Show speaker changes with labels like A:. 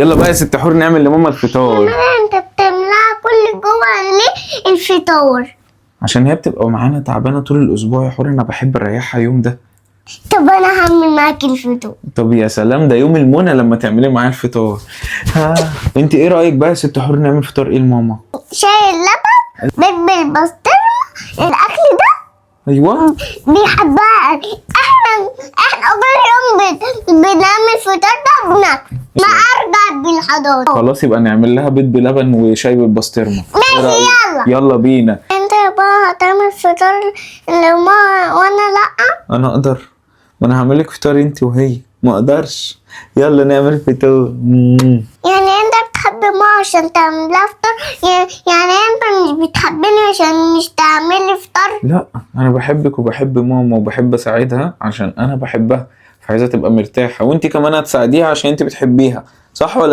A: يلا بقى يا ست حور نعمل لماما الفطار.
B: انت بتملها كل جوه ليه الفطار؟
A: عشان هي بتبقى معانا تعبانه طول الاسبوع يا حور، انا بحب اريحها يوم ده.
B: طب انا هعمل معاك الفطار.
A: طب يا سلام، ده يوم المنى لما تعملي معايا الفطار. ها انت ايه رايك بقى يا ست حور نعمل فطار ايه لماما؟
B: شاي اللبن، بيض بالبسطرمه، الاكل ده
A: ايوه
B: بيحبها. احنا كل يوم بنعمل فطار ده بناكل ما ارجع بالحضانه.
A: خلاص يبقى نعمل لها بيض بلبن وشاي بالبسطرمه.
B: ماشي
A: إيه رأيك؟
B: يلا.
A: يلا بينا.
B: انت بقى هتعمل فطار لما وانا لا.
A: انا اقدر، ما انا هعمل لك فطار انت وهي، ما اقدرش. يلا نعمل فطار.
B: يعني انت بتحب ماما عشان تعمل لها فطار؟ يعني انت مش بتحبني عشان مش تعمل لي فطار؟
A: لا انا بحبك وبحب ماما وبحب اساعدها عشان انا بحبها، فعايزة تبقى مرتاحة، وانت كمان هتساعديها عشان انت بتحبيها، صح ولا